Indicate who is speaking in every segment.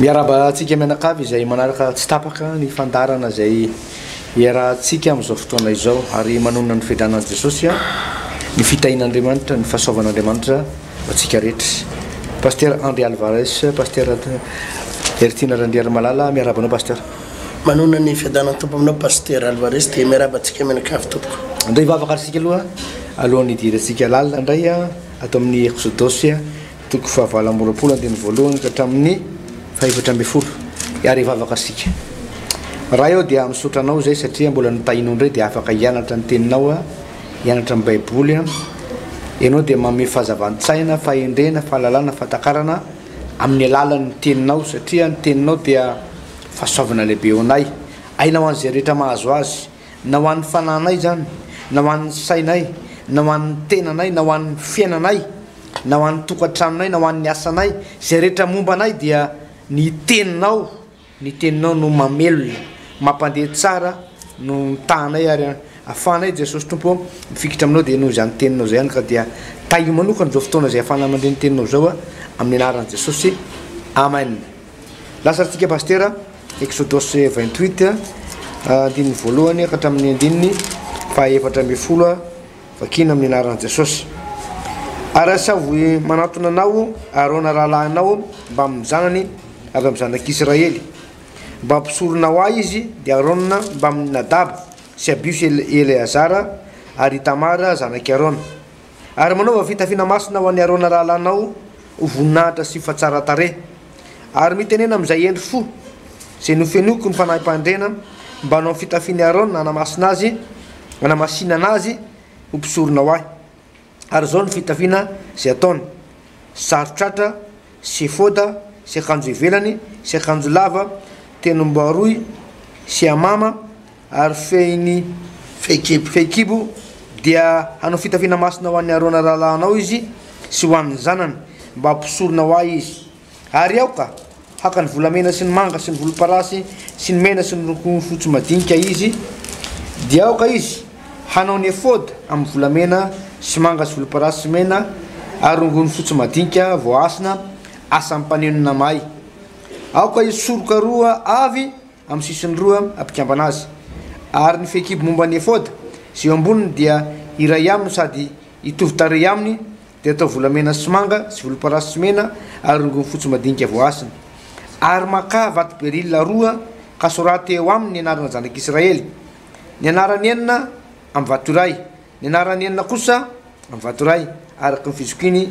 Speaker 1: miaraba atsika mianakavy izay manaraka tsy tapaka ny fandarana zay iarahantsika amin'izao fotoana izao ary manonona ny fiedranan'i Jesosy ny fitahin'Andriamanitra ny fahasoavan'Andriamanitra atsika rehetra. Pasteur André Alvarez, pasteur Ertina Randiary Malala, miarabanao pasteur.
Speaker 2: Manonona ny fiadanana tompo aminao pasteur Alvarez dia miaraba atsika mianakavy tompoko.
Speaker 1: Andray vavaka atsika aloha alohan'ny idirantsika lalina indray atao amin'ny Exodosy toko fahavala amby roapolo andiny voalohany ka hatramin'ny fahaefatra amby folo ary vavaka asika. Raha eo dia misotranao zay satria mbola nitahinao indray dia afaka hianatra ny teninao hianatra amin'ny baiboly ianao dia manome fahazavantsaina fahendrena fahalalana fahatakarana amin'ny alalan'ny teninao satria ny teninao dia fahasoavana lehibe eo anay aina ho an'izay rehetra mahazo azy na ho an'ny fananay zany na ho an'ny sainay na ho an'ny tenanay na ho an'ny fiainanay na ho an'ny tokantranonay na ho an'ny asanay zay rehetra momba anay dia ny teninao no mamelona mampandeha tsara no mitanay ary afanay Jesosy tompo mifikitra aminao dia noho izany teninao zay ihany ka dia tahi manokana zao fotoana zay afana mandre ny teninao zao amin'ny anaran'i Jesosy. Amen. Lasatsika pasteur Exodus 28 andininy voalohany ka hatramin'ny andininy fahaefatra amby folo vakina amin'ny anaran'i Jesosy. Ary savoy manatona anao Arona rahalahinao mba amin'ny zanany avy amin'ny zanak'Israely mba hampisorona ho ahy izy dia Arona mba amin'ny Nadab sy Abihu sy Eleazara ary Tamara zanaky Arona ary manaova fitafiana masina ho an'ny Arona rahalahinao ho voninahitra sy fahatsara tarehy ary mitenena amin'izay endry fo zay nofenoko ny fanahy-pandrena mba hanao fitafiana Arona hanamasina azy hanamasinana azy ho mpisorona ho ahy ary zao ny fitafiana zay ataony sarotratra sy foda sy akanjo ivelany sy akanjo lava tenombaroy sy amama ary fehiny fehikibo dia hanao fitafiana masina ho an'ny Arona rahalahinao izy sy ho an'ny zanany mba hampisorona ho ahy izy ary aoka haka ny volamena sy ny manga sy ny volomparasy sy ny mena sy ny loko fotsy madinika izy dia aoka izy hanao ny efôda amin'ny volamena sy manga sy volomparasy sy mena ary rongony fotsy madinika voasina asa ampanenona mahay aoka izy soroka roa avy amin'ny sisiny roa ampikambana azy ary ny fehikibo momba ny efôda sy eo amboniny dia iray aminy sady hitovy tarehy aminy dia atao volamena sy manga sy volomparasy sy mena ary rongony fotsy madinika voasina ary maka vato berila roa ka soraty eo aminy ny anarana zanak'Israely ny anarany enina amin'ny vato iray ny anarany enina kosa amin'ny vato iray araky ny fizokiny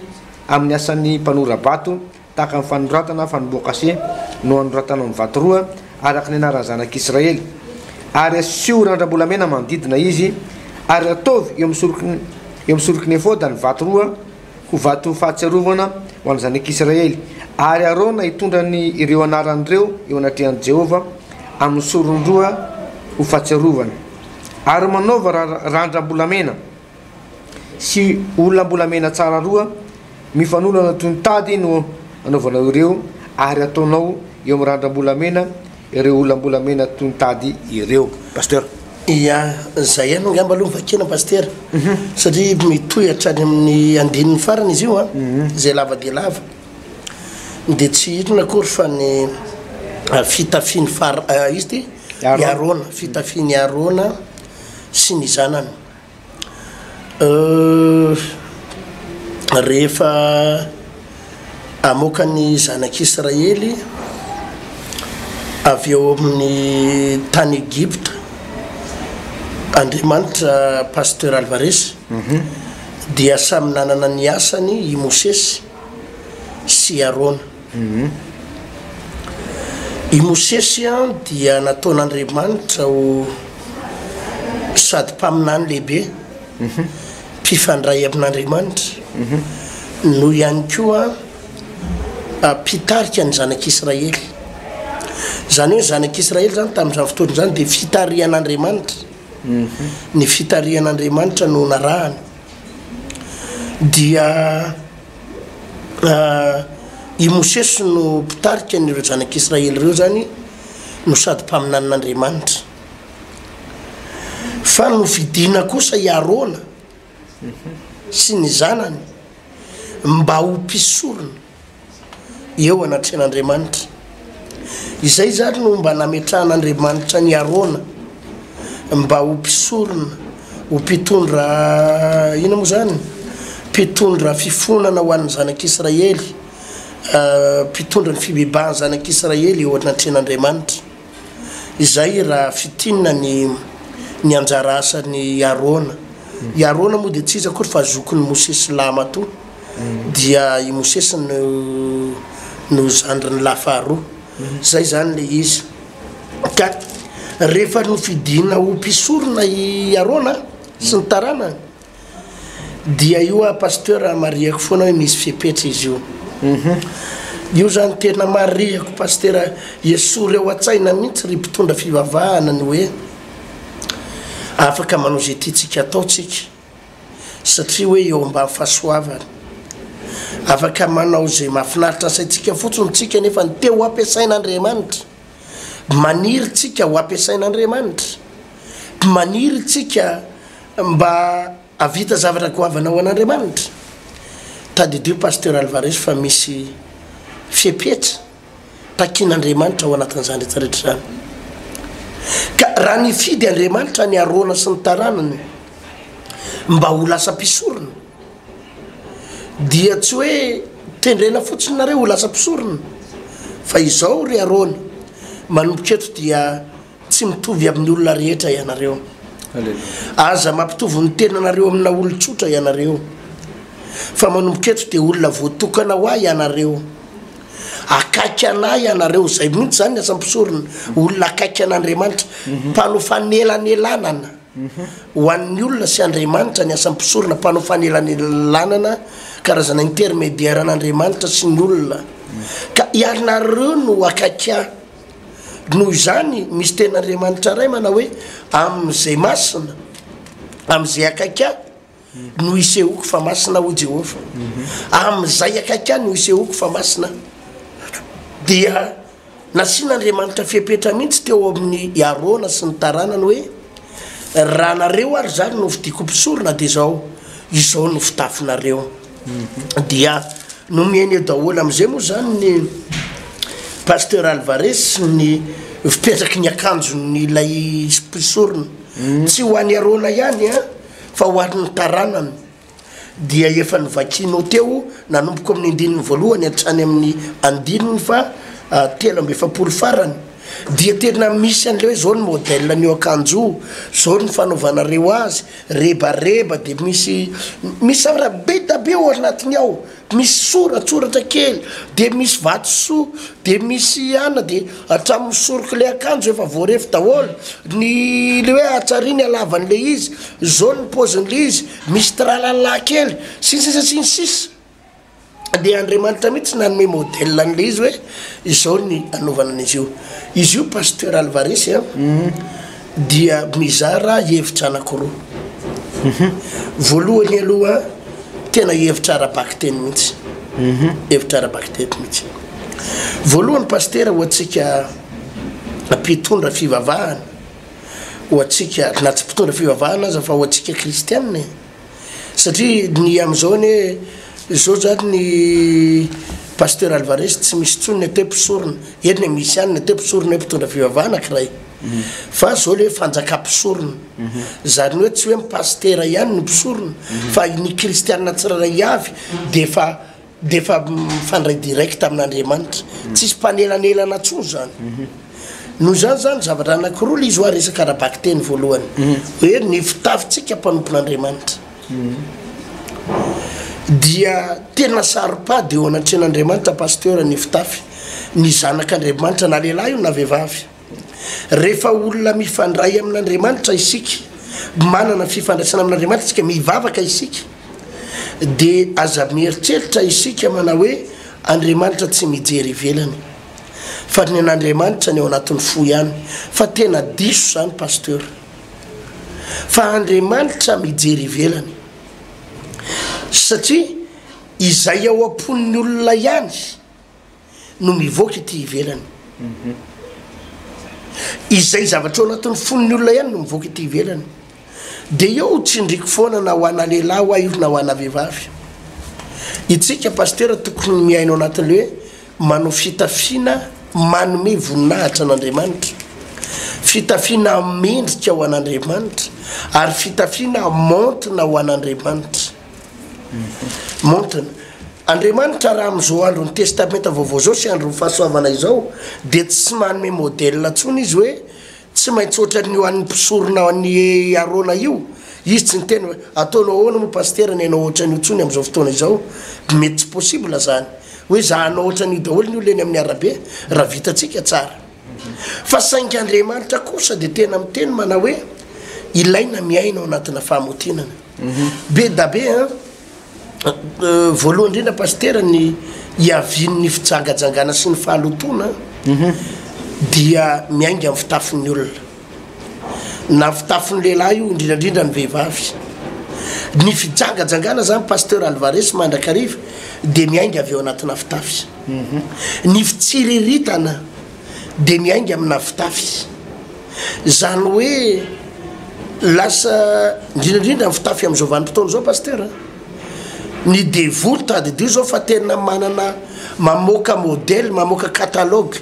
Speaker 1: amin'ny asan'ny mpanora-bato tahaka ny fanoratana fanomboakase no anoratana amin'ny vato roa araky ny anarany zanak'Israely ary asio randram-bolamena manodidina izy ary ataovy eo misoroky ny efôda ny vato roa ho vato fahatsiarovana ho an'ny zanak'Israely ary Arona hitondra ny ireo anaran'ireo eo anatrehan'i Jehova amin'ny sorony roa ho fahatsiarovana ary manaova randram-bolamena sy olona-bolamena tsara roa mifanolana toy ny tady no anaovanao ireo ary ataonao eo amin'ny randram-bolamena ireo olona-bolamena toy ny tady ireo pasteur.
Speaker 2: Ia zay ihany angamba aloha vakina pasteur satria mitohatra any amin'ny andininy farany izy io zay lava dia lava dia tsy hitona akory fa ny fitafiny izy ty Arona fitafiny Arona sy ny zanany rehefa amoaka ny zanak'Israely avy eo amin'ny tany Egypte Andriamanitra pasteur Alvarez dia samy nanana ny asany i Mosesy sy Arona i Mosesy dia nataon'Andriamanitra ho sady mpaminany lehibe mpifandray amin'Andriamanitra no ihany koa mpitarika ny zanak'Israely zany hoe zanak'Israely zany tamin'izany fotoana zany dia fitarihan'Andriamanitra ny fitarihan'Andriamanitra no narahany dia i Mosesy no mpitarika n'ireo zanak'Israely ireo zany no sady mpaminan'Andriamanitra fa no vidina kosa i Arona sy ny zanany mba ho mpisorona eo anatrehan'Andriamanitra izay zany no mba nametrahan'Andriamanitra ny Arona mba ho mpisorona ho mpitondra ina moa zany mpitondra fifonana ho an'ny zanak'Israely mpitondra ny fibebahany zanak'Israely eo anatren'Andriamanitra izay raha fitinina ny anjara asany Arona i Arona moa dia tsy izy akory fa zokin'ny Mosesy lama to dia i Mosesy no zandriny lafaharoa zay zany le izy ka rehefa no fidina ho mpisorona i Arona sy ny taranany dia io a pasteur mariako foana hoe misy fepetra izy io io zany tena mariako pasteur Yesory ao an-tsaina mihitsy ry mpitondra fivavahana ny hoe afaka manao zay tiantsika ataotsika satria hoe eo ambany fahasoavana afaka manao zay mahafinaritra saitsika fotsiny tsika nefa ny teo ho ampiasain'Andriamanitra maniry tsika ho ampiasain'Andriamanitra maniry tsika mba avita zavatra goavana ho an'Andriamanitra tadidio pasteur Alvarez fa misy fepetra takin'Andriamanitra ao anatin'izany rehetrarehetra zany ka raha nifidy Andriamanitra ny Arona sy ny taranany mba ho lasa mpisorona dia tsy hoe tendrena fotsiny nareo ho lasa mpisorona fa izao ry Arona manomboka eto dia tsy mitovy amin'ny olona rehetra ianareo aza mampitovy ny tenanareo amina olon-tsotra ianareo fa manomboka eto dia olona voatokana ho ahy ianareo akaiky anahy ianareo zay mihitsy zany asa mpisorona olona akaiky an'Andriamanitra mpanofanelanelanana ho an'ny olona sy Andriamanitra ny asa mpisorona mpanofanelanelanana karazana intermédiaire an'Andriamanitra sy ny olona ka ianareo no akaiky noho izany misy ten'Andriamanitra ray mana hoe am'izay masina am'izay akaiky no isehoko fa masina ho Jehova am'izay akaiky no isehoko fa masina dia nasian'Andriamanitra fepetra mihitsy teo amin'ny Arona sy ny taranany hoe raha nareo ary zany no fidiko mpisorona dia izao no fitafinareo dia no mihaino daholo am'izay moa zany ny pasteur Alvarez ny fipetraky ny akanjony ilay mpisorona tsy ho an'ny Arona ihany fa ho an'ny taranany dia efa nivakinao teo nanomboko amin'ny andininy voalohany hatrany amin'ny andininy fa 7 farany dia tena misy an'le hoe zao ny modèle ny akanjo zao ny fanaovanareo azy rebareba dia misy zavatra be da be ao anatiny ao misy soratsoratra kely dia misy vatosoa dia misy ana dia hatramin'ny soroka le akanjo efa voarefy daholo ny le hoe atsariny alavan'le izy zao ny paozin'le izy misy tralala kely sinsisa dia Andriamanitra mihitsy nanome modèle an'le izy hoe izao ny anaovana an'izy io izy io pasteur Alvarez dia mizara hevitra anankiroa voalohany aloha tena hevitra arabaky teny mihitsy hevitra arabaky teny mihitsy voalohany pasteur ho antsika mpitondra fivavahana ho antsika na tsy mpitondra fivavahana aza fa ho antsika kristianina satria ny am'izao ny zao zany ny pasteur Alvarez tsy misy tsony atao mpisorona eny misy ihany atao mpisorona hoe mpitondra fivavahana kiray fa zao le fanjakam-pisorona zany hoe tsy hoe mipasteur ihany no mpisorona fa ny kristianina tsiraray avy dia efa mifandray direct amin'Andriamanitra tsisy mpanelanelana tsony zany noho zany zavatra anankiroa le izy ho resaka arabaky teny voalohany hoe ny fitafitsika mpanompon'Andriamanitra dia tena saropady eo anatren'Andriamanitra pasteur ny fitafy ny zanak'Andriamanitra na lehilahy io na vehivavy rehefa olona mifandray amin'Andriamanitra isika manana fifandraisana amin'Andriamanitra isika mivavaka isika dia aza mieritreritra isika mana hoe Andriamanitra tsy mijery ivelany fa ny an'Andriamanitra ny ao anatin'ny fo ihany fa tena diso zany pasteur fa Andriamanitra mijery ivelany satria izay ao am-pon'ny olona ihany no mivoaka ity ivelany izay zavatra ao anatin'ny fon'ny olona ihany no mivoaka ity ivelany dia eo tsindriky foana na ho ana lehilahy ho io na ho ana vehivavy itsika pasteur tokony miaino anatin'le hoe manao fitafiana manome voninahitra an'Andriamanitra, fitafiana mendrika ho an'Andriamanitra ary fitafiana montina ho an'Andriamanitra. Montina Andriamanitra raha amin'izao andro ny testamenta vaovao zao sy andro ny fahasoavana izao dia tsy manome modèle ntsony izy hoe tsy maintsy ohatran'ny ho an'ny mpisorona ho an'ny arona io. Izy tsy ny tena hoe ataonao ahoana moa pasteur ny anao ohatran'io ntsony amin'izao fotoana izao, mety tsy possible zany hoe zahanao ohatran'io daholo ny olona eny amin'ny arabe raha vitantsika tsara. Fa saingy Andriamanitra kosa dia tena miteny mana hoe ilaina miaina ao anatina fahamotinana. Be da be voalohany indrindra pasteur ny hiavian'ny fijangajangana sy ny fahalotona dia miainga amin'ny fitafin'ny olona na fitafin'ny lehilahy io indrindrandrindra ny vehivavy. Ny fijangajangana zany pasteur Alvarez mandrakariva dia miainga avy eo anatina fitafy. Ny fitsiriritana dia miainga amina fitafy. Zany hoe lasa indrindrandrindra ny fitafy amin'izao vanim-potoana zao pasteur ny dévote de Dieu zao fa tena manana mamoaka modèle, mamoaka catalogue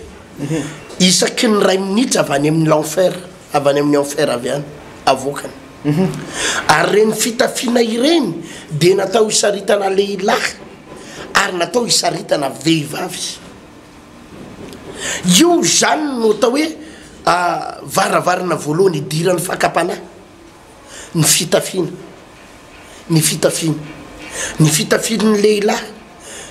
Speaker 2: isaky ny 2 minitra avy any amin'ny l'enfer, avy any amin'ny enfer avy any avokany. Ary reny fitafiana ireny dia natao hisaritana lehilahy ary natao hisaritana vehivavy. Io zany no atao hoe varavarana voalohany idiran'ny fakapanahy ny fitafiana, ny fitafiana. Ny fitafian'ny lehilahy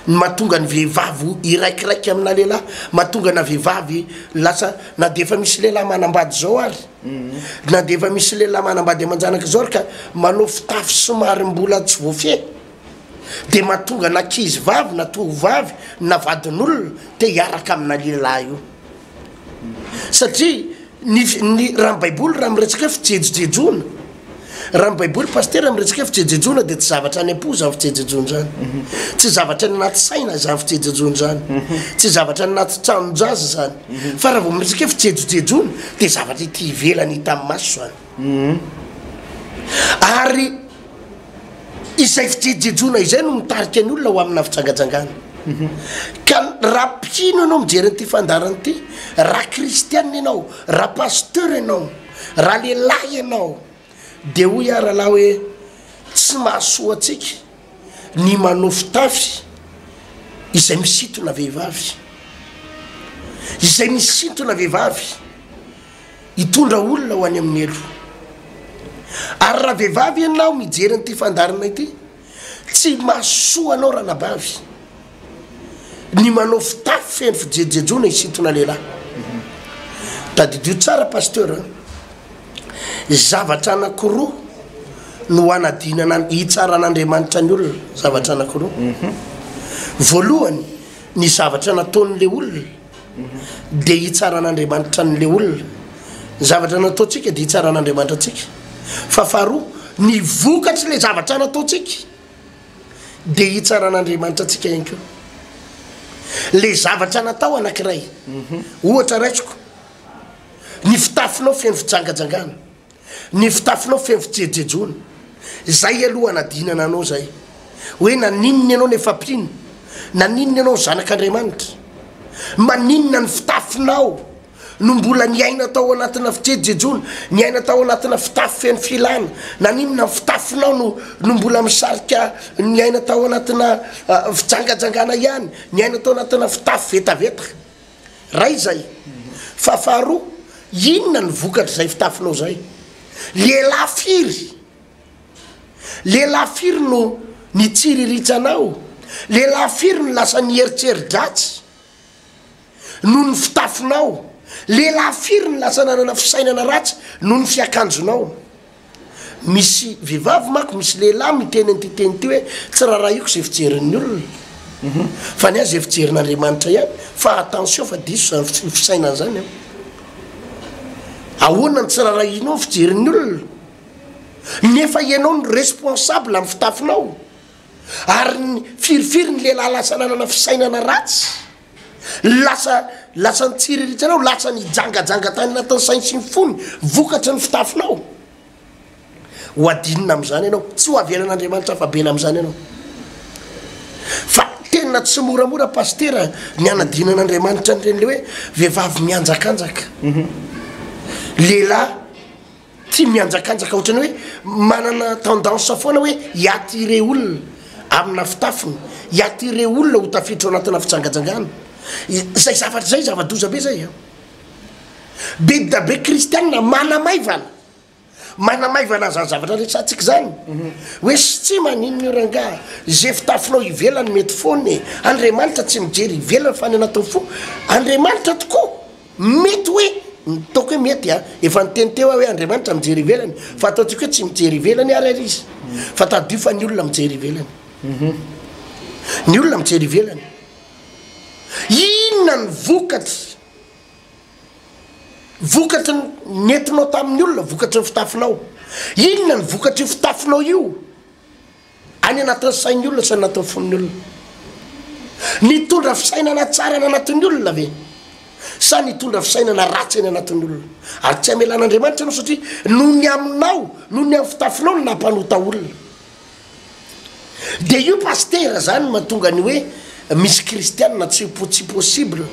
Speaker 2: ny mahatonga ny vehivavy iraikiraiky amina lehilahy, mahatonga na vehivavy lasa na dia efa misy lehilahy manambady zao ary na dia efa misy lehilahy manambady aman-janaka zao ary ka manao fitafy somary mbola tsy voafehy dia mahatonga na ankizy vavy na tovovavy na vadin'olona te hiaraka amina lehilahy io. Satria ny raha ny baiboly raha miresaka fijejojejona, raha ny baiboly pasteur miresaka fijejojona dia tsy zavatra any am-po zany fijejojona zany, tsy zavatra ny anaty saina zany fijejojona zany, tsy zavatra ny anaty tranon-jaza zany, fa raha vao miresaka fijejojejona dia zavatra ity ivelany hita amin'ny maso zany. Ary izay fijejojona izay no mitarika ny olona ho amina fijangajangana. Ka raha mpino ianao mijery an'ity fandarana ity, raha kristianina ianao, raha pasteur ianao, raha lehilahy ianao, dia hoy aralahy hoe tsy mahasoa antsika ny manao fitafy izay misintona vehivavy, izay misintona vehivavy hitondra olona ho any amin'ny elo. Ary raha vehivavy ianao mijery an'ity fandarana ity, tsy mahasoa anao raha nabavy ny manao fitafy feno fijejejona hisintona lehilahy. Tadidio tsara pasteur zavatra anankiroa no anadinana hitsaraan'Andriamanitra ny olona. Zavatra anankiroa, voalohany ny zavatra nataon'le olona dia hitsaran'Andriamanitra n'le olona, zavatra nataontsika dia hitsaran'Andriamanitra antsika. Fa faharoa ny vokatry le zavatra nataontsika dia hitsaran'Andriamanitra antsika ihany koa. Le zavatra natao anankiray, ohatra raisiko ny fitafinao feno fijangajangana, ny fitafinao feno fijejejona, zay aloha anadinana anao zay hoe naninona ianao nefampino, naninona ianao zanak'Andriamanitra, maninona ny fitafinao no mbola niaina tao anatina fijejejona, niaina tao anatina fitafy feno filana, naninona ny fitafinao no mbola misarika niaina tao anatina fijangajangana ihany, niaina tao anatina fitafy vetavetaka. Ray zay. Fa faharoa, inona ny vokatra zay fitafinao zay? Lehilahy firy, lehilahy firy no nitsiriritsanao, lehilahy firy no lasa nieritsery-dratsy noho ny fitafinao, lehilahy firy no lasa nanana fisainana ratsy noho ny fiakanjonao. Misy vehivavy manko, misy lehilahy miteny an'ity teny ity hoe tsy raha iko zay fijerin'ny olona fa ny azy zay fijerin'Andriamanitra ihany. Fa attention fa diso zany fisainana zany. Ahoana ny tsy rahainao fijerin'ny olona nefa ianao ny responsable amin'ny fitafinao, ary ny firifiry ny lehilahy lasa nanana fisainana ratsy, lasa nitsiriritsanao, lasa nijangajanga tany natao sainy sy ny fony, vokatra ny fitafinao. Ho adinina amin'izany ianao, tsy ho avelan'Andriamanitra fa bela amin'izany ianao. Fa tena tsy moramora pastera ny anadinan'andriamanitra nyreny le hoe vehivavy mianjakanjaka lehilahy tia mianjakanjaka ohatrany hoe manana tendance foana hoe hiatire olona amina fitafiny hiatire olona ho tafiditra ao anatina fitsangajangana zay zavatra zay zava-doza be zay be da be kristianina manamaivana zany zavatra rehetsatsika zany hoe sy tsy maninony oranga zay fitafinao ivelany mety foany andriamanitra tsy mijery ivelany fa ny anatao fo andriamanitra tokoa mety hoe nitaoko hoe mety efa niteny teo hoe andriamanitra mijery ivelany fa ataontsika hoe tsy mijery ivelany ary izy fa tadio fa ny olona mijery ivelany ny olona mijery ivelany inona ny vokatry nentinao tamin'ny olona vokatry ny fitafinao inona ny vokatry ny fitafinao io any anatin'ny sain'ny olona sy anatin'ny fon'ny olona nitondra fisainana tsara ny anatin'ny olona ve sa nitondra fisainana ratsy any anatin'ny olona ary tsy amelan'andriamanitra anao satria noho ny aminao noho ny amin'ny fitafinao no nampanota olona de io pastera zany mahatonga ny hoe misy kristianina tsy possible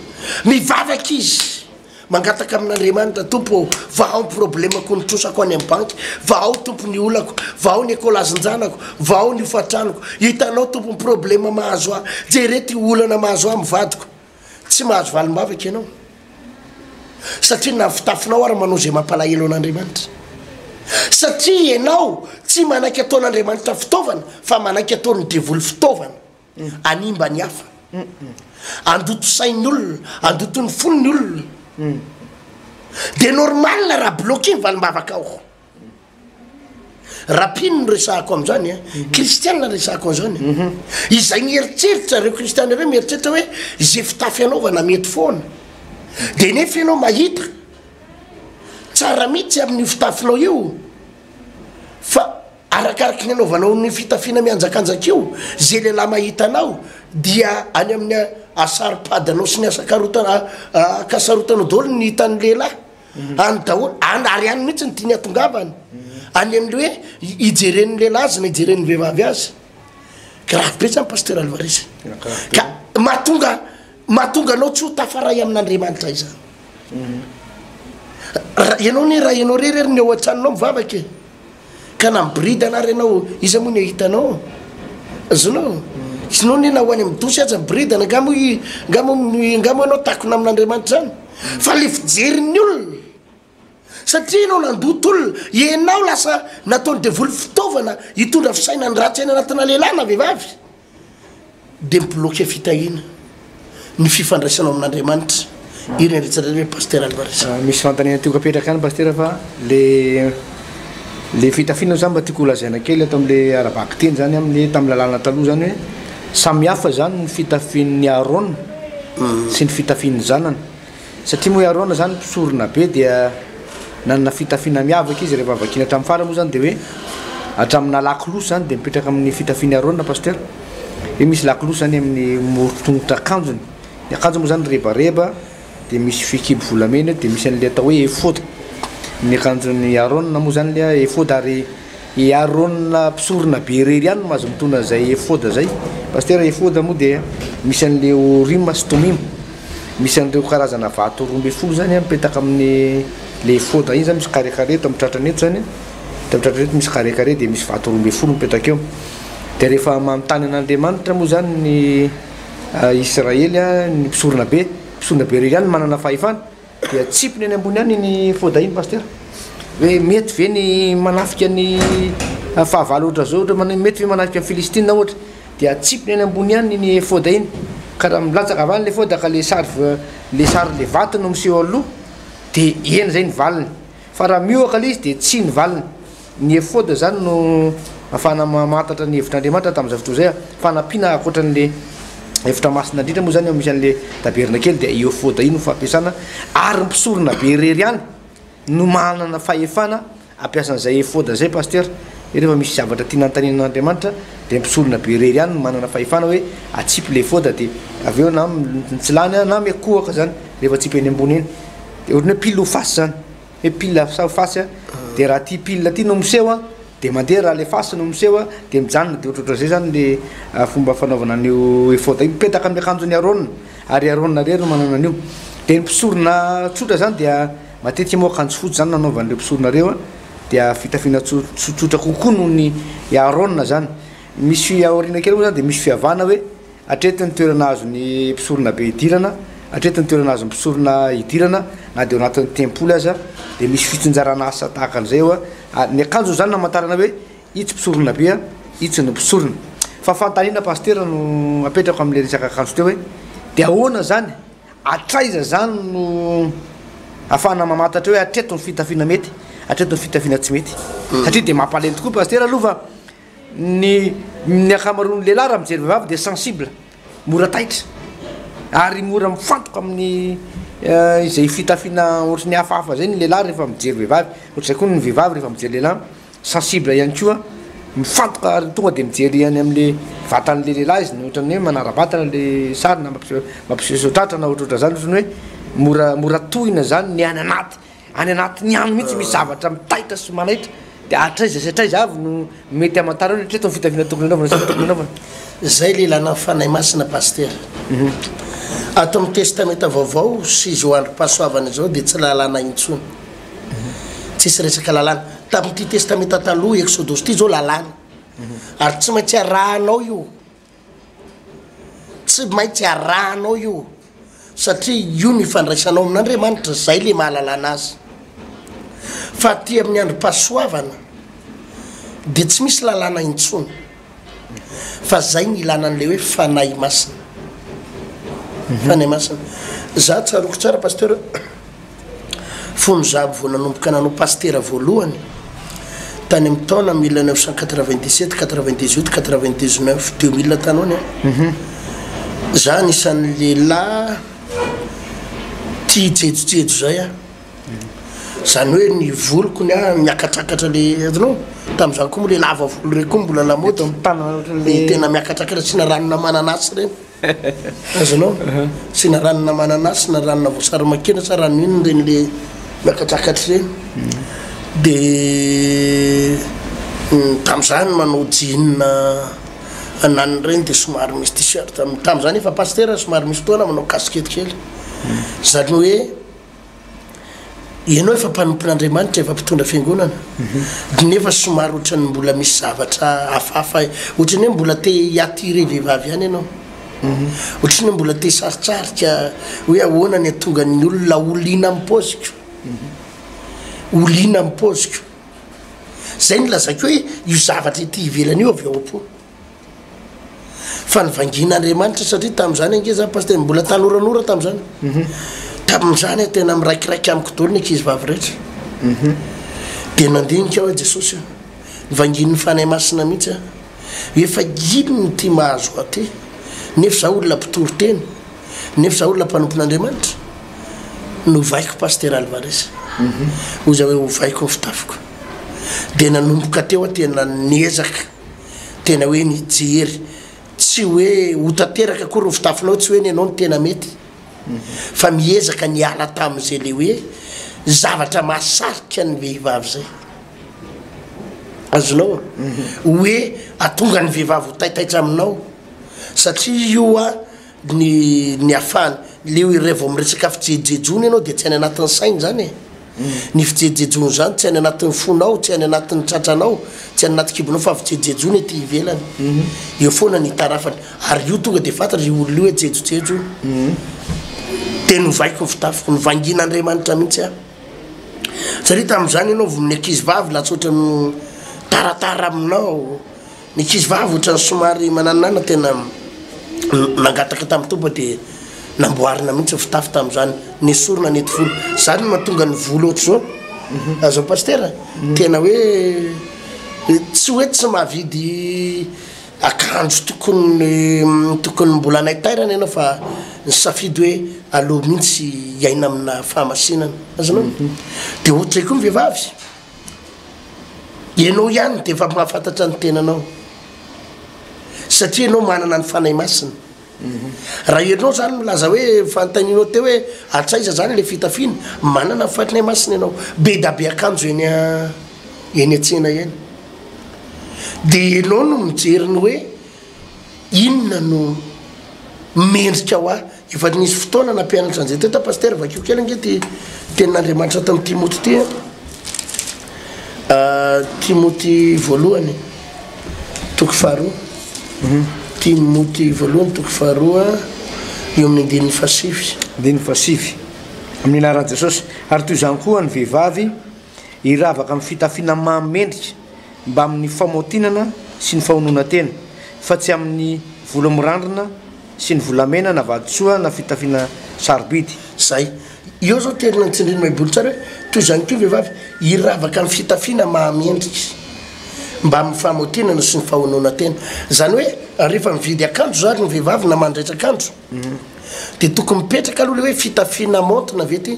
Speaker 2: mivavaka izy mangataka amin'andriamanitra tompo va ao ny problemako nitrosako any amin'ny banky va ao tompo ny olako va ao ny ekôlazin-janako va ao ny hofatranoko hitanao tompo ny problema mahazo a jerety olana mahazo a mivadiko tsy mahazo valim-bavaka ianao satria na fitafinao ary manao zay mampalahelo an'andriamanitra satria ianao tsy manaiky ataon'andriamanitra fitaovana fa manaiky ataony devoly fitaovana animba ny hafa andoto sain'ny olona andoto ny fon'ny olona de normal raha bloqué ny valim-bavaka ao rapino no resahako am'izany kristianina resahako am'izany izay mieritseritra reo kristiana reo mieritreritra hoe zay fitafy anaovana mety foana de nefa ianao mahita tsara mihitsy amin'ny fitafinao io fa arakaraky ny anaovanao ny fitafiana mianjakanjaka io zay lehilahy mahitanao dia any amin'ny asaripadanao sy ny asakasarotanao daholo ny hitan'ny lehilahy any daholo ary any mihitsy ny tiany atongavany any am'le hoe ijeren'ny lehilahy azy na ijeren'ny vehivavy azy grave be zany pasteur Alvarez ka mahatonga anao tsy ho tafaray amin'andriamanitra izany ianao ny raha ianao rerery ny ao an-tranonao mivavaka ka na mibrida anary ianao iza moa ny hitanao azonao sinao ny na ho any amin'ny dosy aza mibridana ngamo ianao takona amin'andriamanitra zany fa le fijerin'ny olona satria ianao nandoto olona ianao lasa nataony devoly fitaovana hitondra fisaina ny ratsy any anatina lehilahy na vehivavy de mibloqué fitahina ny fifandraisanao amin'andriamanitra ireny rehetra hoe pasteur Alvarez
Speaker 1: misy fantaniana tiako apetraka any pasteur fa le fitafiana zany mba tiako lazaina kely atao am'le aravaky teny zany amin'ny tamin'ny lalàna taloha zany hoe samihafa zany ny fitafian'ny Arona sy ny fitafian'ny zanany satria moa Arona zany mpisorona be dia nanana fitafiana miavaka izy rehefa vakina hatramin'ny fara moa zany de hoe hatramin'ny lakolosy zany de mipetraka amin'ny fitafian'ny Arona pasteur hoe misy lakolosy zany amin'ny morotongotra akanjony ny akanjo moa zany rebareba de misy fikibo volamena de misy an'le atao hoe efôda ny akanjon'ny Arona moa zany le efôda ary i Arona mpisorona be rery ihany mahazo mitondra zay efôda zay pasteur efôda moa de misy an'le orima sy tomima misy an'ireo karazana vato 12 zany mipetaka amin'ny le efôda iny zany misy carré to amin'ny tratrany eto zany to amin'ny tratrany eto misy carré de misy vato 12 mipetaka eo de rehefa manontany an'andriamanitra moa zany ny Israely ny mpisorona be rery ihany manana fahefana dia tsipiny any ambony any ny efôda iny pasteur hoe mety ve ny manafika ny fahavalo ohatra zao ohatra mety ve manafika amin'ny Filistine ohatra dia tsipiny any ambony any ny efôda iny ka raha milatsaka avy any le efôda ka le sary le vato no miseho aloha de eny zay ny valiny fa raha mioaka le izy de tsy ny valiny ny efôda zany no afahana mamantatra ny hevitr'andriamanitra tamin'izay fotoa zay fa nampina akoatran'le efitra masina indrindra moa zany misy an'le taberna kely de io efôda iny no fampiasana ary mpisorona be rery ihany no manana fahefana ampiasan'izay efôda zay pasteur rehefa misy zavatra tiana antanin'andriamanitra de mpisorona be rery ihany no manana fahefana hoe atsipy le efôda de avy eo na tsilany na miakohaka zany rehefa tsipy eny ambony eny de ohatrany hoe pile ho fasy zany hoe pile sa ho fasy de raha ty pile ty no miseho de mandeha raha le fasiny miseho de mijanona de ohatroatra zay zany le fomba fanaovana an'io efôda io mipetaka amin'ny akanjony arôna ary arôna reny manana an'io de ny mpisorona tsotra zany dia matetika moa akanjo fotsy zany nanaovan'ireo mpisorona reo dia fitafiana tsotra kokoa noho ny arôna zany misy aorina kely moa zany de misy fihavana hoe atreto ny toerana azony mpisorona be idirana atreto ny toerana azony mpisorona idirana na de ao anatin'ny tempoly aza de misy fitsinjarana asa tahaka an'izay eo ny akanjo zany namantarana hoe itsy mpisorona be itsy ny mpisorona fa fantanina pasteur no apetrako am'le resaka akanjo teo hoe de ahoana zany atraiza zany no afahana mamantatra hoe atreto ny fitafiana mety atreto ny fitafiana tsy mety satria de mampaleny tokoa pasteur aloha fa ny akamaroan'ny lehilahy raha mijery vehivavy de sensible mora taitra ary mora mifantoka amin'ny izay fitafiana ohatry ny hafahafa zay ny lehilahy rehefa mijery vehivavy ohatrzay koa ny vehivavy rehefa mijery lehilahy sensible ihany koa mifantoka ary tonga de mijery any am'le vatan'le lehilahy izy ohatrany hoe manara-batana le sary na mampisesotratra na ohatroatra zany ohatrany hoe mora tohina zany ny any anaty ny ano mihitsy misy zavatra mitaitra sy manaitra de atraiza sy atraiza avy no mety amantara hoe treto ny fitafiana tokony anaovana sy tokony anaovana
Speaker 2: zay lelana fanahy masina pasteur ato amin'ny testamenta vaovao sy izy hoandro pasoavana zao de tsy lalàna intsony tsisy resaka lalàna tamin'ity testamenta taloha exodosy ty zao lalàna ary tsy maintsy arahanao io tsy maintsy arahanao io satria io ny fandraisanao amin'Andriamanitra zay le mahalalàna azy fa ty amin'ny andro pasoavana de tsy misy lalàna intsony fa zay ny ilana an'le hoe fanahy masina fanahy masina za tsaroko tsara pasteur fony zabo vo nanomboka nanao pasteur voalohany tany amin'ny taona 1997 98 99 2000 tanony za nisan'ny lehilahy tia jejojejo zay zany hoe ny voloko ny miakatrakatra le adanao tam'izany koa moa le lava volo reny koa mbola lamody tena miakatrakatra sy na ranona mananasy reny azanao sy na ranona mananasy na ranona voasary makena sa rano ino reny le miakatrakatra reny de tam'izany manao jean anany reny de somary misy t-shirt tam'izany efa pasteur somary misy fotoana manao casquette kely zany hoe ianao efa mpanompon'Andriamanitra efa mpitondra fiangonana nefa somary ohatrany mbola misy zavatra hafahafa ohatrany hoe mbola te hiatire vehivavy ihany ianao ohatrany hoe mbola te saritsarika hoe ahoana ny atonga ny olona olina mipoziko olina mipoziko zay ny lazako hoe io zavatra ity ivelany io avy ao am-po fa nivangin'Andriamanitra satria tam'izany angeza pasteur mbola tanoranora tam'izany tam'izany tena miraikiraiky amiko daholo ny ankizy vavy rehetra de nandinika hoe Jesosy nivangin'ny fanahy masina mihitsy efa ino ny ty mahazo aty nefa za olona mpitoro teny nefa za olona mpanompon'Andriamanitra novaiko pasteur Alvarez oza hoe hovaiko ny fitafiko de nanomboka teo tena niezaka tena hoe nijery tsy hoe hotateraka koa ro fitafinao tsy hoe ny anao ny tena mety fa miezaka niala tam'izay le hoe zavatra mahasarika ny vehivavy zay azonao hoe atonga ny vehivavy hotaitaitra aminao satria io a ny afahany le hoe revo miresaka fijerijejony ianao de tsy any anatin'ny sainy zany ny fijerijejony zany tsy any anatin'ny fonao tsy any anatin'ny tratranao tsy any anaty kibonao fa fijerijejony ty ivelany eo foana ny tarafany ary io tonga de fantatra io olona io hoe jejojejo de novaiko ny fitafiko novangin'Andriamanitra mihitsy satria tam'izany ianao vo ny ankizy vavy latsotra ny taratara aminao ny ankizy vavy ohatrany somary mananana tena nangataka tam'y tomba de namboarina mihitsy fitafy tam'izany ny sorona nety volo zany mahatonga ny volo ohatry zao azao pasteur tena hoe tsy hoe tsy mahavidy akanjo tokony mbola naitairana ianao fa ny safidy hoe aloha mihitsy iaina amina fahamasinana azanao de ohatrzay koa ny vehivavy ianao ihany de efa mahafantatra ny tenanao satria ianao manana ny fanahy masina raha ianao zany milaza hoe fantaninao teo hoe atraiza zany le fitafina manana ny fanahy masina ianao be da be akanjo eny atsena eny dia ianao no mijeriny hoe inona no mendrika ho ahy efa nisy fotoana nampianatra an'izay teta paster vakeo kely ange ty tenin'andriamanitra tamin'ny timoty ty timoty voalohany toko faharoa timoty voalohany toko faharoa eo amin'ny andininy fasivy
Speaker 1: andininy fasivy amin'ny anaran'i jesosy ary toy izany koa ny vehivavy iravaka amin'ny fitafiana mamendrika mba amin'ny famotinana sy ny fahonoana tena fa tsy amin'ny vola mirandrina sy ny volamena na vaditsoa na fitafiana sarobidy
Speaker 2: zay eo zao terina nitsindriny baiboly tsara hoe toy izany koa vehivavy iravaka amin'ny fitafiana mamendrika mba amin'ny famotinana sy ny fahonoana tena zany hoe rehefa mividy akanjo zany ny vehivavy na mandraitra akanjo dia tokony mipetraka aloha le hoe fitafiana montina vety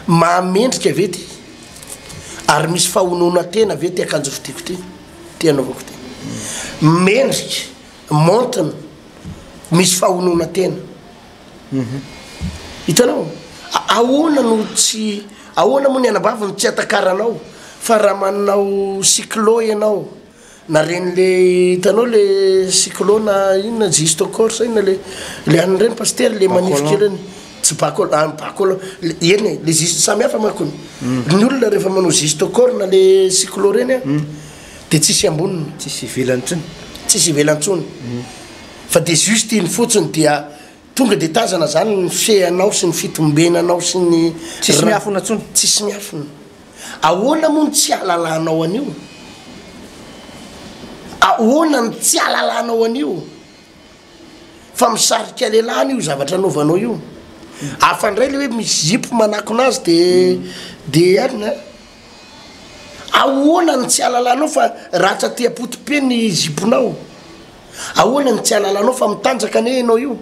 Speaker 2: mamendrika vety ary misy fahonoana tena vety akanjo fitiako ty ty anaovako ty mendrika montina misy fahonoana tena hitanao ahoana no tsy ahoana moa ny anabava no tsy atakaranao fa raha manao cyclo ianao na reny le hitanao le cyclo na inona zistocors inona le an'ny reny paster le manifika reny tsy bacolo eny le zist samy hafa makony ny olona rehefa manao zistocor na le cyclo reny a dia tsisy amboniny
Speaker 1: tsisy ivelantsony
Speaker 2: tsisy ivelantsony fa dia juste iny fotsiny dia tonga dia tazana zany ny feanao sy ny fitombenanao sy ny
Speaker 1: tsisy miafina tsony
Speaker 2: tsisy miafina ahoana moa ny tsy alalanao an'io ahoana ny tsy alalanao an'io fa misarika lelany io zavatra anaovanao io afandray le hoe misy zipo manakona azy dia arina ahoana ny tsy alalanao fa ratra ty apotipe ny ziponao ahoana ny tsy alalanao fa mitanjaka ane ianao io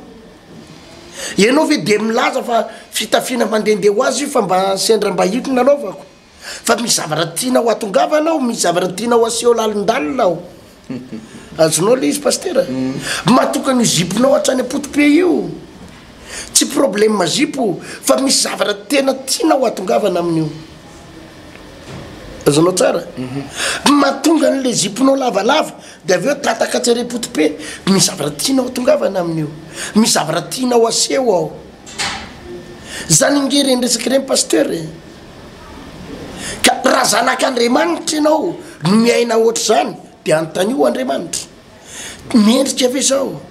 Speaker 2: ianao ve dia milaza fa fitafiana mandehandeha ho azy io fa mba sendra mba hito ny anaovako fa misy zavatra tianao atongavanao misy zavatra tianao aseho lalindalonao azonao le izy pastera matokany ziponao hatrany apotipe io tsy problème zipo fa misy zavatra tena tianao atongavana amin'io azonao tsara mahatonga n'le ziponao lavalava dia avy eo tataka tsare potipe misy zavatra tianao atongavana amin'io misy zavatra tianao aseho ao zany ingery nresaka reny paster ka raha zanak'andriamanitra ianao miaina ohatra zany dia anontany io andriamanitra mendrika ve zao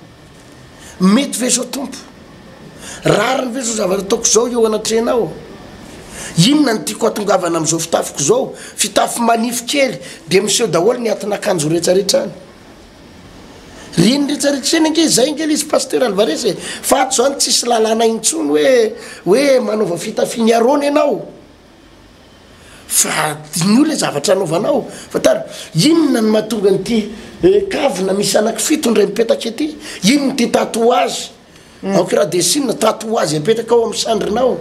Speaker 2: mety ve zao tompo rariny ve zao zavatra ataoko zao eo anatrenao inona ny tiako atongavana am'izao fitafiko zao fitafy manify kely dia miseho daholo ny atina akanjo rehetrarehetra any riny rehetrarehetra eny ange zay ngely izy paster alvarese fa ato zany tsisy lalàna intsony hoe manaova fitafiny arona ianao fa ny le zavatra anaovanao fa tara inona ny mahatonga nyty kavina misy anaky fitondray mipetaka ety inony ty tatouage aoka raha de sinna tatouage apetraka ao amin'ny sandrinao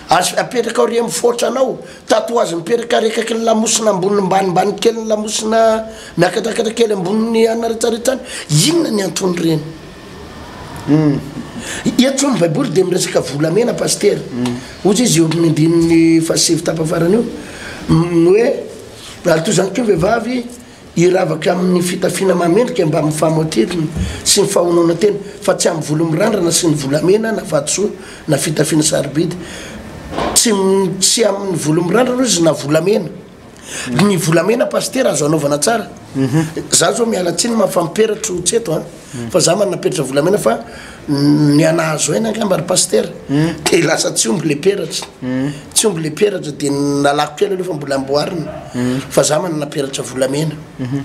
Speaker 2: azo apetraka ao ry amin'ny fotranao tatouage mipetraka rekaky ny lamosina amboniny mbanimbany kely ny lamosina miakatrakatra kely amboniny ana rehetrarehetrany inona ny antony reny iatsony baiboly dia miresaka volamena paster ohatsy izy eo amin'ny andininy fasivy tapafarany io hoe alto zany keo vehivavy iravaka amin'ny fitafiana mamendrika mba amin'ny famotiriny sy ny fahonoana tena fa tsy amin'ny volo mirandrana sy ny volamena na vatsoa na fitafiana sarobidy tsy amin'ny volo mirandrana izy na volamena ny volamena paster azo anaovana tsara za zao mialatsiny mahafampiperatra tseto fa za manaperatra volamena fa ny anahazo aina angamba ry paster dia lasa tsy omby le peratra tsy omby le peratra dia nalako kely aloha fa mbola amboarina fa za mananaperatra volamena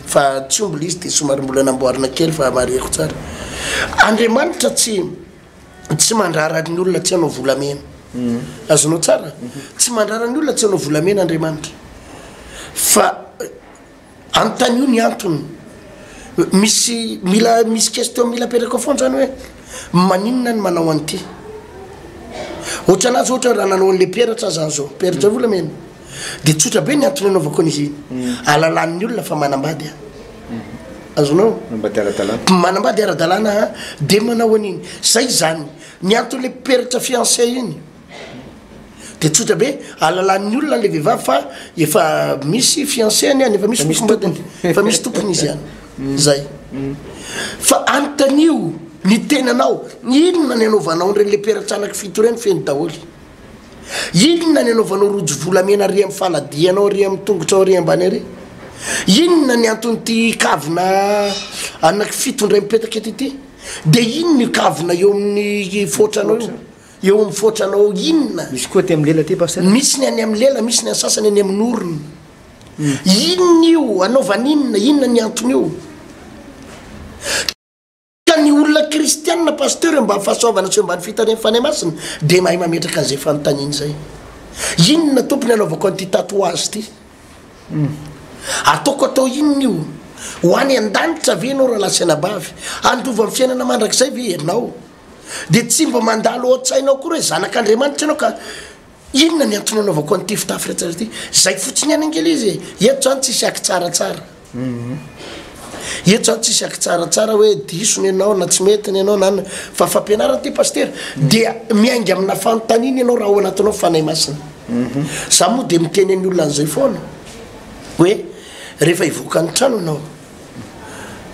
Speaker 2: fa tsy omby le izy dia somary mbola namboarina kely fa mariako tsara andriamanitra tsy mandrara ny olona tsy hanao volamena azonao tsara tsy mandrara ny olona tsy hanao volamena andriamanitra fa anontany io ny antony misy question mila apetraka ao foana zany hoe maninona ny manao an'ity ohatra anazy ohatra raha nanao an'le peratra zany zao peratra volamena dia tsotra be ny antony anaovako an'izy iny alalan'ny olona fa manambady azonao manambady ara-dalàna dia manao an'iny zay zany ny antony le peratra fiancé iny de tsotra be alalan'ny olona le vehivavy fa efa misy fiancény any efa misy fombadiny fa misy tompony izy any zay fa antanio ny tenanao inona ny anaovanao reny le peratranaky fito reny feny daholy inona ny anaovanao rojo volamena ry amin'ny faladianao ry amin'ny tongotrao ry ambany ary inona ny antonyty kavina anaky fitondray mipetaka etyty de inona ny kavina eo amin'ny foatranao eo amin'ny foatranao inona
Speaker 1: misy koa ty amin'ny lela ty pasteur
Speaker 2: misy ny any amin'ny lela misy ny sasany any amin'ny orona inona io anaovan'inona inona ny antony io ka ny olona kristianina pasteur mba fahasoavana sy mbany fitany fanay masina de mahay mametraka an'izay fanontaniany zay inona tompony anaovako an'ity tatouage ty ataoko atao inona io ho any an-danitra ve anao raha lasanabavy andova amin'ny fiainana mandrakizay ve ianao de tsy mba mandalo ohatsainao koa hoe zanak'andriamanitra anao ka inona ny antony anaovako an'ity fitafy rehetra ty zay fotsiny any angely izy eto zany tsisy aky tsaratsara eto zany tsisy aky tsaratsara hoe disony ianao na tsy metiny ianao na fa fampianarana ty pasteur dia miaingy amina fanontaniny ianao raha ao anatinao fanay masina za moa de miteny any olona an'izay foana hoe rehefa hivoaka ny trano anao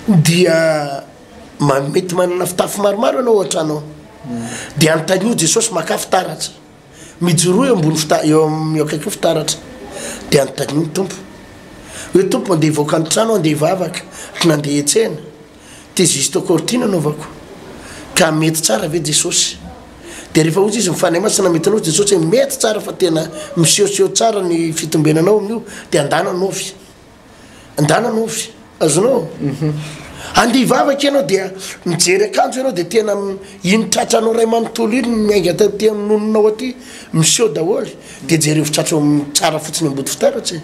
Speaker 2: dia mety manana fitafy maromaro ianao ohatranao de antanio jesosy maka fitaratra mijoro eo ambony eo akaiky fitaratra de antanio ny tompo hoe tompo andeha hivoaka ny trano andeha hivavaka nandeha etsena te juste cortine anaovako ka mety tsara ve jesosy de rehefa ozy izy mifanay masina mety anao jesosy hoe mety tsara fa tena miseoseo tsara ny fitombenanao amin'io de andana novy azonao andeha hivavaka ianao dia mijery akanjo ianao de tena iny tratranao ray manontolo iny miainga ty amin'nononao aty miseo daholy de jery fitratra tsara fotsiny ambody fitaratsy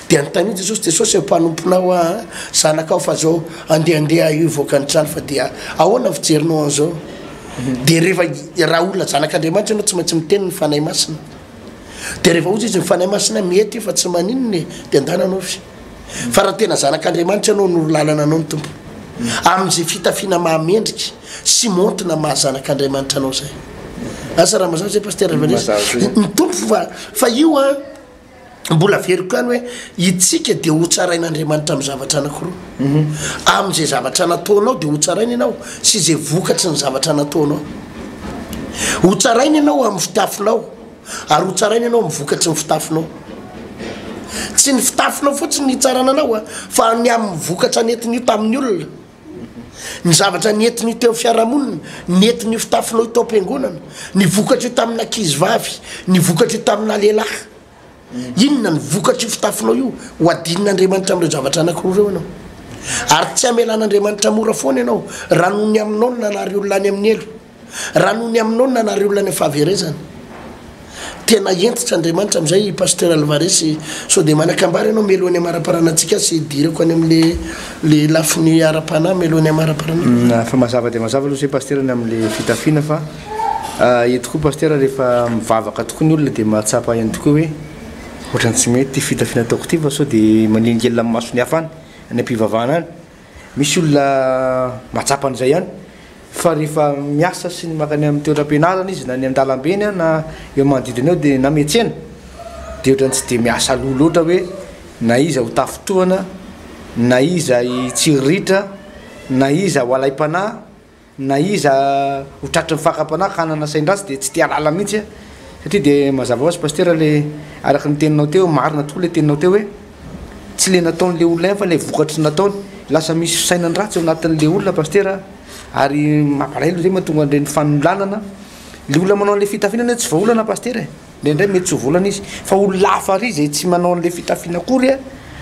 Speaker 2: de anontany jesosy mpanomponao a zanakao fa zao andehandeha io ivoaka ny trano fa dia ahoana fijerinao an'izao de rehefa raha olona zanak'andriamanitra ianao tsy maintsy miteny ny fanay masina de rehefa ozy izy mifanay masina mety fa tsy maninony de andananao fa raha tena zanak'andriamanitra anao no lalana anao ny tompo amin'izay fitafiana mahamendriky sy montina mahazanak'andriamanitra anao zay asa raha mazava zay pasteur ny tompo fa io a mbola veriko any hoe itsika de ho tsarain'andriamanitra amin'ny zavatra anakiroa amin'izay zavatra nataonao de ho tsarainy ianao sy zay vokatry ny zavatra nataonao ho tsarainy ianao amin'ny fitafinao ary ho tsarainy ianao amin'ny vokatry ny fitafinao tsy ny fitafinao fotsiny ny tsarana anao a fa ny amin'ny vokatra nentin'io tamin'ny olona ny zavatra nentin'io teo fiarahamonina nentin'io fitafinao tao am-piangonana ny vokatra io tamin'ny ankizy vavy ny vokatra io tamina lehilahy inona ny vokatra io fitafinao io ho adin'andriamanitra amin'ireo zavatra anakiroa reo ianao ary tsy amelan'andriamanitra mora foana ianao raha noho ny aminao no nanary olona any amin'ny elo raha noho ny aminao no nanary olona any fahaverezana tena entitra andriamanitra am'izay pasteur Alvaresy so de manakambary ianao melohany amaraparana antsika sy dirako any amin'le lafiny ara-panahy melohany amaraparana
Speaker 1: fa mazava de mazava aloha zay pasteur ny amin'le fitafiana fa eto koa pasteur rehefa mivavaka tokoa ny olona de mahatsapa ihany tokoa hoe ohatrany tsy mety fitafiana ataoko ty fa so de maningelina amin'ny masony hafa any any am-pivavahana any misy olona mahatsapa an'izay ihany fa rehefa miasa sy ny makany amin'ny toeram-pianarana izy na ny an-dalambeny na eo manodidina eo de na metsena de ohatrany tsy de miasa loha loatra hoe na iza ho tafitohana na iza tsiriritra na iza ho alay-panahy na iza ho tratry ny fakam-panahy kanana saindratsy de tsy tia lala mihitsy satria de mazava ho azy pasteur le araky ny teninao teo marina tokoa le teninao teo hoe tsy le nataon'le olona ihany fa le vokatry nataony lasa misy fisainany ratsy eo anatin'le olona pasteur ary mampalahelo zay mahatonga andreny fanolanana le olona manao an'le fitafiana tsy vaolana pasteur ndray mety tsy volana izy fa olo lafa ry zay tsy manao an'le fitafiana kory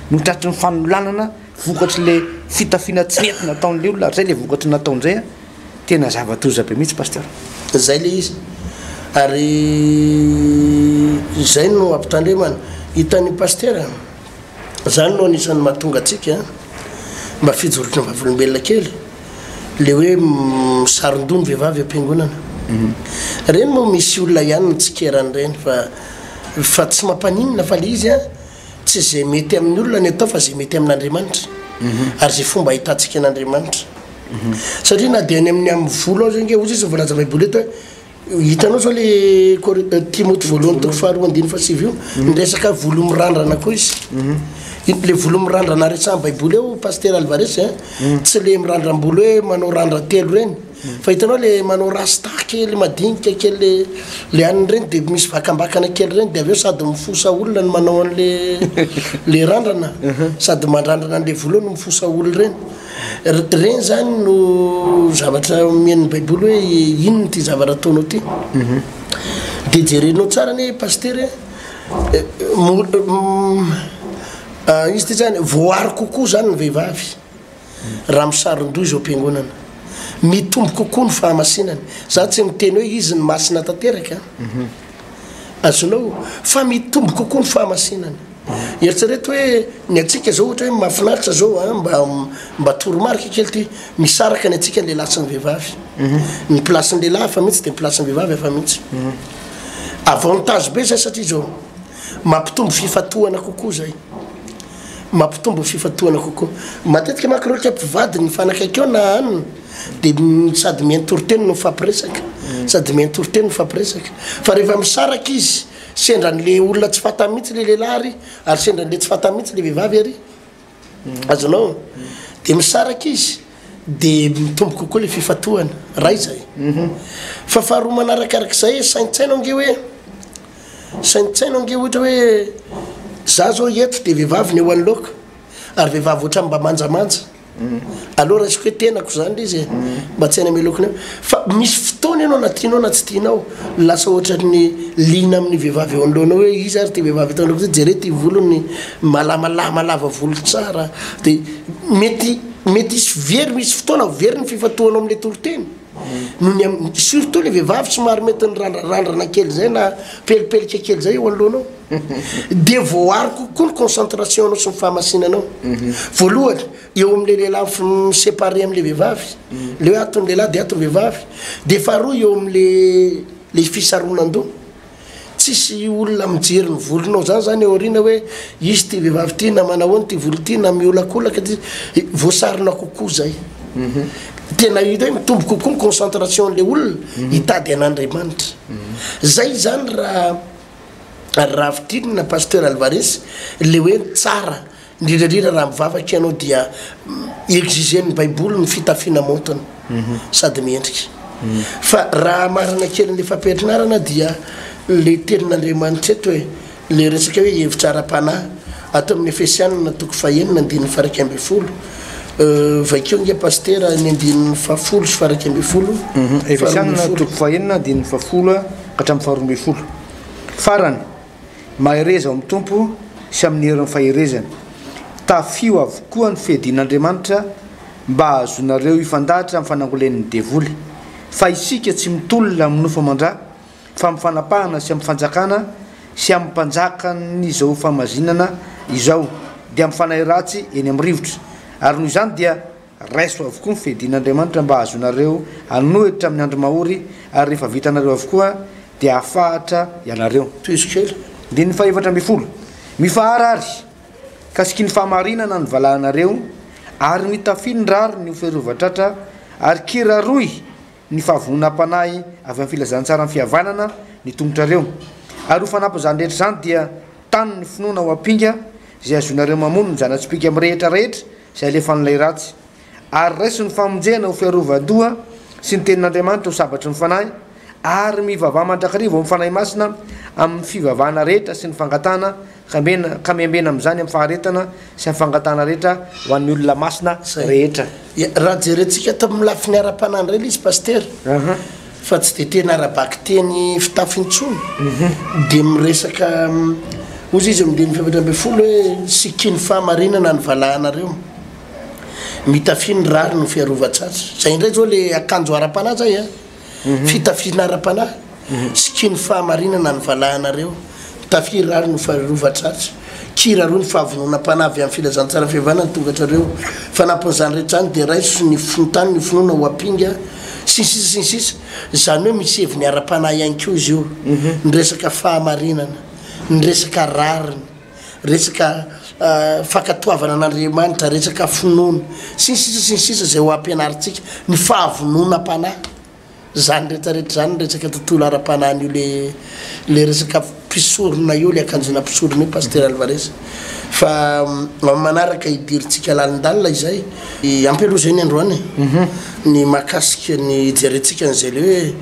Speaker 1: no tratry ny fanolanana vokatry le fitafiana tsy nety nataon'le olona ary zay le vokatry nataon'zay tena zavatoza be mihitsy pasteur
Speaker 2: zay le izy ary zay no ampitandremana hitan'ny pasteur zany no anisan'ny mahatonga atsika mba fijorotry ny vavolombelona kely le hoe misarondony vehivavy am-piangonana reny moa misy olona ihany nitsikeran'ireny fa tsy mampaninina fa le izy a tsy zay mety amin'ny olona ny atao fa zay mety amin'andriamanitra ary zay fomba hitantsika an'andriamanitra satria na de any amin'ny volo ao zay nge ozy izy voalaza baiboly eto hoe hitanao zao le Timothée voalohany toko faharoa andiny fasivy io ndresaka volo mirandrana koa izy le volo mirandrana rehetra baiboly eo pasteur Alvarez tsy le mirandram-bolo hoe manao randra telo reny fa hitanao le manao rasta kely madinika kely le aniny reny de misy vakambakana kely reny de aveo sady mifosa olona ny manao an'le le randrana sady mandrandrana an'le volo no mifosa olo reny reny zany no zavatra mien'ny baiboly hoe inona ty zavatra ataonao ty de jerenao tsara ny pasteur izy ty zany voary kokoa zany ny vehivavy raha misaron-doha izy am-piangonana mitombo kokoa ny fahamasinany za tsy miteny hoe izy ny masina tanteraka azonao fa mitombo kokoa ny fahamasinany eritsereto hoe ny atsika zao ohatra hoe mahafinaritra zao mba toromarika kely ty misaraka ny atsika ny lehilahy sy ny vehivavy ny placen'ny lehilahy efa mihitsy de ny placen'ny vehivavy efa mihitsy avantage be zay satria zao mampitombo fifatohana kokoa zay mampitombo fifatohana kokoa matetika manko rehetra mpivady ny fanakaikeo na anina de sady mientoroteny no fampiresaka sady mientoroteny no fampiresaka fa rehefa misaraka izy sendran'le olona tsy fata mihitsy le lehilahy ary sendran'le tsy fata mihitsy le vehivavy ary azonao de misaraka izy de mitombo kokoa le fifatohana ray zay fa faharoa manarakarak'izay saintsaina ange hoe saintsaina ange ohatra hoe za zao eto de vehivavy ny eo any loka ary vehivavy ohatra mba manjamanja alors resiko hoe tenako zany le izy mba tsy haina melokony fa misy fotoana ianao na tianao na tsy tianao lasa ohatrany lina amin'ny vehivavy eo anoloanao hoe izy ary ty vehivavy eto anoloko jere ty volony malamalama lava volo tsara de mety isy very misy fotoana very ny fifatohanao am'le toroteny nohony surtout le vehivavy somary mety ny randrana kely zay na pelipelika kely zay eo anoloanao de voary kokoa ny concentration anao sy ny fahamasinanao voalohany eo am'le lehilahy miséparé am'le vehivavy le hoe atony lehilahy de atony vehivavy de faharoa eo am'le fisaronan-doha tsisy olona mijery ny volonao zany eo arina hoe izy ty vehivavy ty na manahoany ty volo ty na miolakolaka ty voasarina kokoa zay tena hita hoe mitombo kokoa ny concentration le olona hitady an'Andriamanitra zay zany raha fitirina pasteur Alvarez le hoe tsara indrindrandrindra raha mivavaka ianao dia exigen'ny baiboly ny fitafiana montana sady miendrika fa raha marina kely le fampianarana dia le tenin'Andriamanitra eto hoe le resaka hoe hevitra ara-panahy ato amin'ny Efesianina toko 4:1-12 vaikeo nge pasteur ny 10:10 sy 4:12
Speaker 1: Efesianina toko 4:1-12 hatramin'ny 12 farany mahereza amin'ny tompo sy amin'ny herin'ny faherezana tafio avokoa ny fehedian'Andriamanitra mba ahazonareo ifandahatra amin'ny fanangolen'ny devoly fa isika tsy mitolona amin'ny nofo-mandrà fa mifanapahana sy amin'ny fanjakana sy amin'ny mpanjakan'izao famazinana izao dia mifanahy ratsy eny amin'ny rivotra ary noho izany dia raiso avokoa ny fehedian'Andriamanitra mba ahazonareo anohitra amin'ny andro mahory ary rehefa vitanareo avokoa dia afahatra ianareo
Speaker 2: toizikely
Speaker 1: de ny 4:12 mifaharary kasiky ny fahamarinana ny valahanareo ary mitafindrary ny fiarovatratra ary kiraroy ny fahavonam-panahy avy amin'ny filazantsara ny fihavanana ny tongotrareo ary ho fanampy zany rehetra zany dia tany ny finoana ho ampinga zay azonareo mamono ny zanatsipika amin'ny rehetrarehetra zay alefa n'ilay ratsy ary raiso ny famonjehana ho fiarovadoha sy ny tenin'Andriamanitra ho sabatry ny fanahy ary mivavaha mandrakariva amin'ny fanahy masina amin'ny fivavahana rehetra sy ny fangatana ka miambena amin'izany amin'ny faharetana sy amin'ny fangatana rehetra ho an'ny olona masina rehetra
Speaker 2: raha jerentsika tamin'ny lafiny ara-panany reny izy pasteur fa tsy de tena arabaky teny fitafintsony de miresaka ozy izy amin'ny 4:12 hoe sikiny fahamarinana ny valahanareo mitafiny rary no fiarovatsatsa zay indray zao le akanjo ara-panahy zay fitafiana ara-panahy sikiny fahamarinana ny valahanareo tafiry rary no fiarovatsatsa kiraroy ny fahavononam-panahy avy amin'ny filazantsara fihavanana ny tongatrareo fanampon'izany rehetra zany de raiso ny finontany ny finoana ho ampinga sinsisa zany hoe misy heviny ara-panahy ihany koa izy io ny resaka fahamarinana ny resaka rariny resaka fakatoavana an'Andriamanitra resaka finoana sinsisa zay ho ampianaritsika ny fahavononam-panahy zany rehetrarehetra zany resaka tontolo ara-panany io le resaka mpisorona io le akanjona mpisorona io Pasteur Alvarez fa manaraka idiritsika lalindalina izay ampelo zay ny androany ny makasika ny jeretsika n'izay le hoe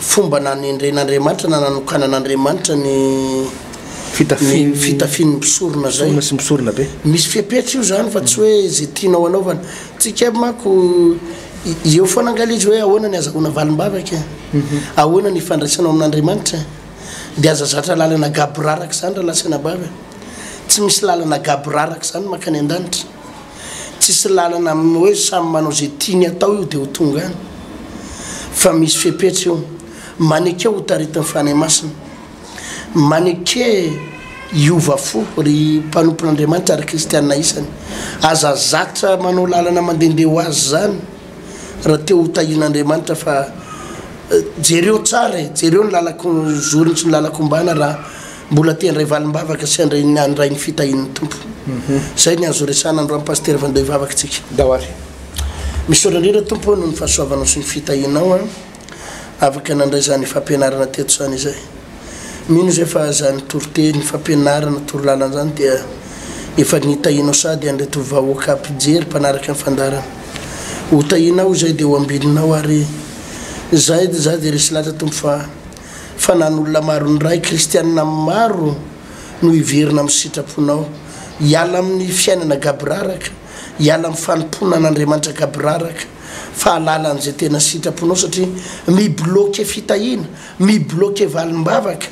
Speaker 2: fomba nanendren'Andriamanitra na nanokanan'Andriamanitra ny fitafian'ny mpisorona zay
Speaker 1: sy misorona be
Speaker 2: misy fiapetra io zany fa tsy hoe zay tianao anaovana tsika mako eo foana angalizy hoe ahoana ny azahoana valim-bavaka ahoana ny fandraisanao amin'Andriamanitra dia azazatra lalana gaboraraka zany raha lasana bava tsy misy lalana gaboraraka zany makany an-danitra tsisy lalana hoe samy manao zay tiany atao io dia ho tonga any fa misy fiapetra io maneke ho taritin'ny fanahy masina maneke iova fo ry mpanompon'Andriamanitra ary kristianina isany azazatra manao lalana mandehandeha ho azy zany raha teo hotahin'Andriamanitra fa jereo tsara jereo ny lalako zoriny sy ny lalako mbana raha mbola tiandray valim-bavaka sy andray ny fitahin'ny tompo zay ny azo resana andro amin'ny Pasteur Vandoy vavaka tsika
Speaker 1: dahoary
Speaker 2: misaotra indrindra tompo noho ny fahasoavanao sy ny fitahinao afaka nandray zany fampianarana teto zany izay mino zay fa zany torite ny fampianarana torolalana zany dia efa nitahinao sady andreto vahoaka ampijery mpanaraka ny fandarana hotahinao zay dia ho ambilinao ary zay za dia resy latra tompo fa nan'olona maro ny ray kristianina maro no iverina amin'ny sitraponao hiala amin'ny fiainana gaboraraka hiala amin'ny fanompona an'Andriamanitra gaboraraka fa halalan'izay tena sitraponao satria mibloke fitahina mibloke valim-bavaka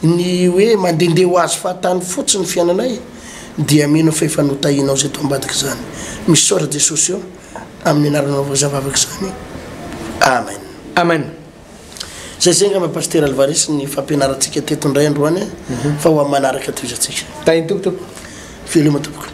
Speaker 2: ny hoe mandehandeha ho azy fahatany fotsiny fiainanay dia mino fa efa notahinao zay to ambadika zany misaora Jesosy eo amin'ny anaranao vazavavaka zany amen
Speaker 1: amen
Speaker 2: zay zenga ma Pasteur Alvarez ny fampianarantsika teto indray androany fa ho amin'ny manaraka toy izatsika
Speaker 1: tainy tompotopoko
Speaker 2: veloma tompoko